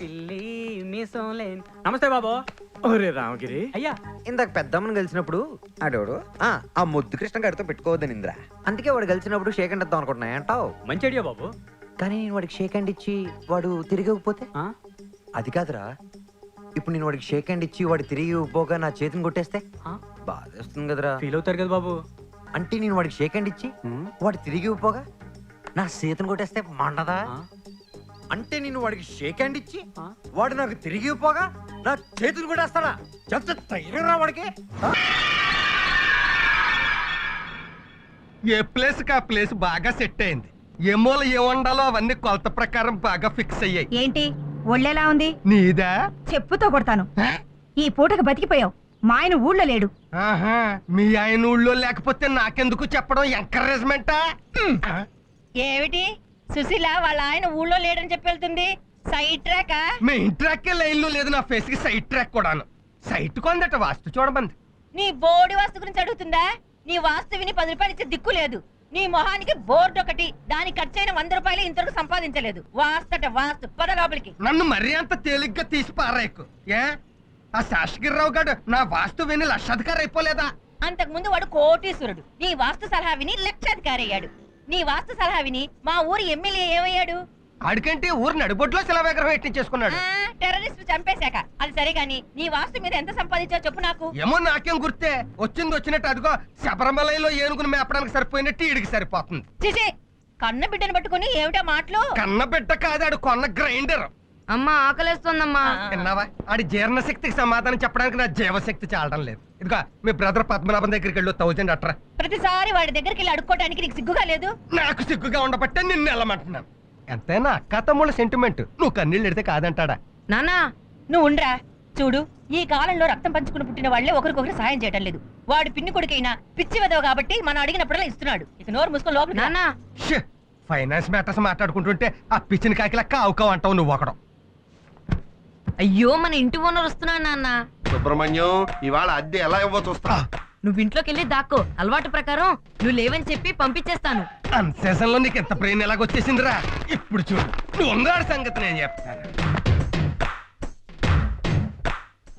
పిల్లి మీసోలేన్. నమస్తే బాబు. ఒరే రామగిరి, అయ్యా ఇందాక పెద్దమ్మని కలిసినప్పుడు ఆడోడు ఆ ముద్దు కృష్ణ గారితో పెట్టుకోవద్దని ఇంద్రా. అందుకే వాడు కలిసినప్పుడు షేక్ హ్యాండ్ ఇద్దాం అనుకుంటున్నాయి అంటావు. మంచి ఐడియా బాబు. కానీ నేను వాడికి షేక్ హ్యాండ్ ఇచ్చి వాడు తిరిగి ఇవ్వకపోతే ఆ? అది కాదురా. ఇప్పుడు నేను వాడికి షేక్ హ్యాండ్ ఇచ్చి వాడు తిరిగి ఇవ్వకపోగా నా చేతిని కొట్టేస్తే ఆ? బాధేస్తుంది కదరా. ఫీల్ అవుతారు కదా బాబు. అంటే నేను వాడికి షేక్ హ్యాండ్ ఇచ్చి వాడు తిరిగి ఇవ్వకపోగా నా చేతిని కొట్టేస్తే మండదా? ఆ? అంటే నేను వాడికి షేక్ హ్యాండ్ ఇచ్చి ఆ? వాడు నాకు తిరిగి ఇవ్వకపోగా నా చేతిని కొట్టేస్తాడా? చెప్తే తయ్యరా వాడికి. ఏ ప్లేస్ కా ప్లేస్ బాగా సెట్ అయింది. ఏ మూల ఏ వండాలో అవన్నీ కొలత ప్రకారం బాగా ఫిక్స్ అయ్యాయి. ఏంటి ఒళ్ళెలా ఉంది? నీదా? చెప్పుతో కొడతాను. ఈ పూటకు బతికిపోయావు. మా ఆయన ఊళ్ళో లేడు. ఆహా, మీ ఆయన ఊళ్ళో లేకపోతే నాకెందుకు చెప్పడం ఎంకరేజ్మెంటా? ఏమిటి సుశీల వాళ్ళ ఆయన ఊళ్ళో లేడని చెప్పి వెళ్తుంది? సైడ్ ట్రాకా? మీ ఇంట్రాక్కే లైన్ లో లేదు, నా ఫేస్ కి సైడ్ ట్రాక్ కూడాను. సైట్ కొందట వాస్తు చూడమంది. నీ బోర్డు వాస్తు గురించి అడుగుతుందా? నీ వాస్తు విని 10 రూపాయలు ఇచ్చే దిక్కు లేదు. నీ మొహానికి బోర్డు ఒకటి, దానికి ఖర్చైన 100 రూపాయలు ఇంతవరకు సంపాదించలేదు. వాస్తట వాస్తు, పద లోపలికి. నన్ను మరీ అంత తేలిగ్గా తీసి పారాయకు. ఏ ఆ శాసగిరిరావు గారు నా వాస్తు విని లక్షాధికారి అయిపోలేదా? అంతకు ముందు వాడు కోటీశ్వరుడు. నీ వాస్తు సలహా విని లక్షాధికారి అయ్యాడు. నీ వాస్తు సలహా విని మా ఊరి ఎమ్మెల్యే ఏమయ్యాడు? ఆడికంటే ఊరు నడిబొడ్లో శిలా విగ్రహం ఎట్టించేసుకున్నాడు. టెర్రరిస్ట్ చంపేశాక. అది సరే గాని నీ వాస్తు మీద ఎంత సంపాదించావు చెప్పు నాకు. ఏమో నాకేం గుర్తే, వచ్చింది వచ్చినట్టు అదిగో శబరిమలలో ఏనుగును మేపడానికి సరిపోయినట్టు ఈడికి సరిపోతుంది. చిచి, కన్న బిడ్డను పట్టుకుని ఏమిటా మాటలు? కన్న బిడ్డ కాదాడు కొన్న గ్రైండర్. అమ్మా ఆకలేస్తోందమ్మా. విన్నావా? ఆడి జీర్ణశక్తికి సమాధానం చెప్పడానికి నా జీవశక్తి చాలడం లేదు. ఇదిగో మీ బ్రదర్ పద్మనాభం దగ్గరికి వెళ్ళు, 1000 అట్రా. ప్రతిసారి వాడి దగ్గరికి వెళ్ళి అడుక్కోవడానికి నీకు సిగ్గుగా లేదు? నాకు సిగ్గుగా ఉండబట్టే నిన్ను వెళ్ళమంటున్నాను. ఎంతైనా అక్క తమ్ముళ్ళ సెంటిమెంట్. నువ్వు కన్నీళ్ళు ఎడితే కాదంటాడా? నానా నువ్వు ఉండ్రా. చూడు, ఈ కాలంలో రక్తం పంచుకుని పుట్టిన వాళ్లే ఒకరికొకరు సాయం చేయడం లేదు. వాడు పిన్ని కొడుకైనా పిచ్చి వెదవ కాబట్టి మనం అడిగినప్పుడల్లా ఇస్తున్నాడు. ఇక నోరు మూసుకొని లోపల. నానా ఫైనాన్స్ మ్యాటర్స్ మాట్లాడుకుంటుంటే ఆ పిచ్చిన కాకి లెక్క ఆవుకావు అంటావు నువ్వు ఒకడం. అయ్యో, మన ఇంటి ఓనర్ వస్తున్నాడు నాన్న. సుబ్రహ్మణ్యం, ఇవాళ అద్దె ఎలా ఇవ్వ చూస్తా. నువ్వు ఇంట్లోకి వెళ్ళి దాక్కో. అలవాటు ప్రకారం నువ్వు లేవని చెప్పి పంపించేస్తాను. అన్సేషన్ లో నీకు ఎంత బ్రెయిన్ ఎలాగొచ్చేసిందిరా? ఇప్పుడు చూడు, నువ్వు ఉన్నాడు సంగతి నేను చెప్తాను.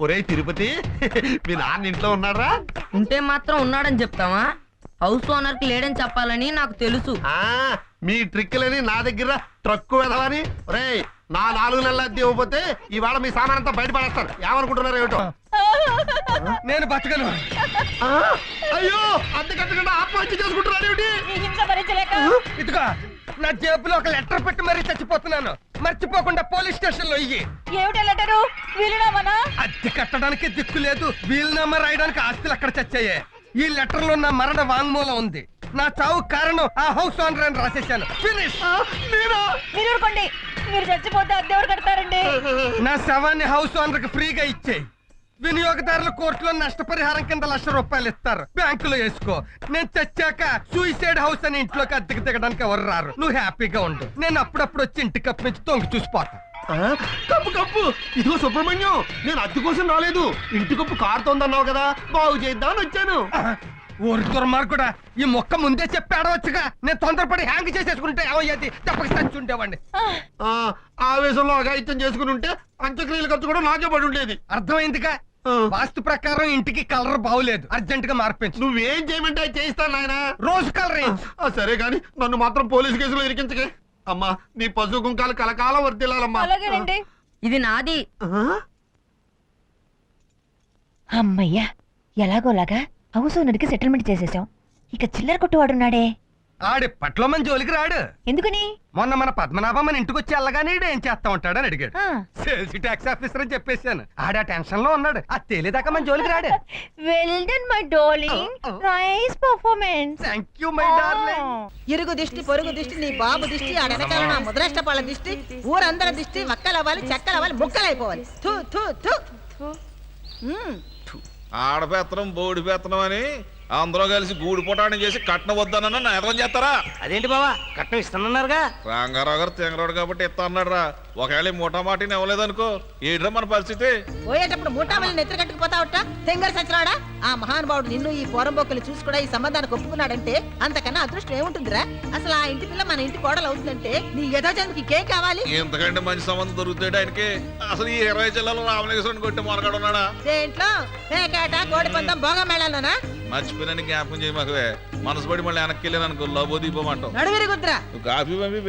ఒరే తిరుపతి, మీ నాన్న ఇంట్లో ఉన్నారా? ఉంటే మాత్రం ఉన్నాడని చెప్తావా? హౌస్ ఓనర్ కి లేడని చెప్పాలని నాకు తెలుసు. మీ ట్రిక్లని నా దగ్గర ట్రక్కు వెదవని. ఒరే, నా 4 నెలల అద్దె ఇవ్వకపోతే ఇవాళ మీ సామాన్ అంతా బయటపడేస్తారు. ఏమనుకుంటున్నారు ఏమిటో? నేను బతకను. అయ్యో, అద్దె కట్టకుండా ఆత్మహత్య చేసుకుంటున్నారు ఏమిటి? ఇదిగో నా జేబులో ఒక లెటర్ పెట్టి మరీ చచ్చిపోతున్నాను. మర్చిపోకుండా పోలీస్ స్టేషన్ లో ఇయ్యి. ఏమిటా లెటరు? వీలునామానా? అద్దె కట్టడానికి దిక్కు లేదు, వీలునామా రాయడానికి ఆస్తులు అక్కడ చచ్చాయే. ఈ లెటర్ లో నా మరణ వాంగ్మూలం ఉంది. నా చావు కారణం ఆ హౌస్ ఓనర్ అని రాసేశాను. ఫినిష్. మీరు ఊరుకోండి. మీరు చచ్చిపోతే అద్దెవరు కడతారండి? నా శవాన్ని హౌస్ ఓనర్ కి ఫ్రీగా ఇచ్చేయి. వినియోగదారుల కోర్టులో నష్టపరిహారం కింద ₹1,00,000 ఇస్తారు. బ్యాంకులో వేసుకో. నేను తెచ్చాక సూసైడ్ హౌస్ అని ఇంట్లోకి అద్దెకి దిగడానికి ఎవరు రారు. నువ్వు హ్యాపీగా ఉండు. నేను అప్పుడప్పుడు వచ్చి ఇంటి కప్పు నుంచి తొంగి చూసిపోతా. Cup cup. ఇదిగో సుబ్రహ్మణ్యం, నేను అద్దె కోసం రాలేదు. ఇంటి కప్పు కారుతోందన్నావు కదా, బాగు చేద్దామని వచ్చాను. ఊరి దుర్మార్గుడా, ఈ మొక్క ముందే చెప్పి ఆడవచ్చుగా. నేను తొందరపడి హ్యాంగ్ చేసేసుకుంటే ఏమయ్యేది? తప్పక చచ్చి ఉండేవాడిని. ఆవేశంలో అఘాయిత్యం చేసుకుని ఉంటే అంత్యక్రియల ఖర్చు కూడా నాకే పడి ఉండేది. అర్థమైందిగా? వాస్తు ప్రకారం ఇంటికి కలర్ బాగులేదు, అర్జెంట్ గా మార్పించు. నువ్వేం చేయమంటే అది చేయిస్తాను నాయన. రోజు కలర్. సరే గాని నన్ను మాత్రం పోలీసు కేసులో ఇరికించకే. అమ్మా, నీ పశు కుంకాలు కలకాలం వర్దిల్లాలమ్మా. అలాగేనండి. ఇది నాది. అమ్మయ్యా, ఎలాగోలాగా హౌస్ ఓనర్కి సెటిల్మెంట్ చేసేసాం. ఇక చిల్లర కొట్టువాడున్నాడే. ఆడిప్పట్లో మన జోలికి రాడు. ఎందుకని? మొన్న మన పద్మనాభం మన ఇంటికి వచ్చి వెళ్ళగానే ఏం చేస్తా ఉంటాడని అడిగాడు. ఆ. సేల్స్ ట్యాక్స్ ఆఫీసర్ అని చెప్పేశాను. ఆడ టెన్షన్ లో ఉన్నాడు. అది తేలేదాకా మన జోలికి రాడు. Well done my darling. Nice performance. Thank you my darling. ఇరుగు దిష్టి, పొరుగు దిష్టి, నీ బాబు దిష్టి, ఆ వెనకాల నా ముద్రష్టపాళ్ళ దిష్టి, ఊరందరి దిష్టి వక్కలవ్వాలి, చెక్కలవ్వాలి, ముక్కలైపోవాలి. థూ థూ థూ. ఆడపేత్తనం బోడి పెత్తనం అని అందరూ కలిసి గూడు పుటాణం చేసి కట్నం వద్దనన్నా నేరం చేస్తారా? అదేంటి బావా కట్నం ఇస్తున్నారుగా? రాంగారావు గారు తెంగరాడు కాబట్టి ఇస్తా అన్నాడు రా. ఒకవేళ ఈ మూటా మాటిని ఇవ్వలేదనుకో ఏంట్రా మన పరిస్థితి? పోయేటప్పుడు మూటామల్ని నెత్తి కట్టుకుపోతావట తెంగర సచ్చినాడా? ఆ మహానుభావుడు నిన్ను ఈ పోరంబొక్కలు చూసి కూడా ఈ సంబంధానికి ఒప్పుకున్నాడంటే అంతకన్నా అదృష్టం ఏముంటుందిరా? అసలు ఆ ఇంటి పిల్ల మన ఇంటి కోడలు అవుతుందంటే నీ యథాచంద్రకి ఇంకేం కావాలి? ఇంతకంటే మంచి సంబంధం దొరుకుతాడు ఆయనకి. అసలు ఈ 20 జిల్లాలో రామలింగేశ్వరుని కొట్టి మొనగాడు ఉన్నాడా? దేంట్లో పేకాట కోడి పందం భోగం మేళాలోనా? మర్చిపోయినా జ్ఞాపకం చేయి మాకు. మనసు పడి మళ్ళీ వెనక్కి వెళ్ళాను అనుకో లబో దీపం అంటాం. నడువిరి గుద్రా కాఫీ పంపి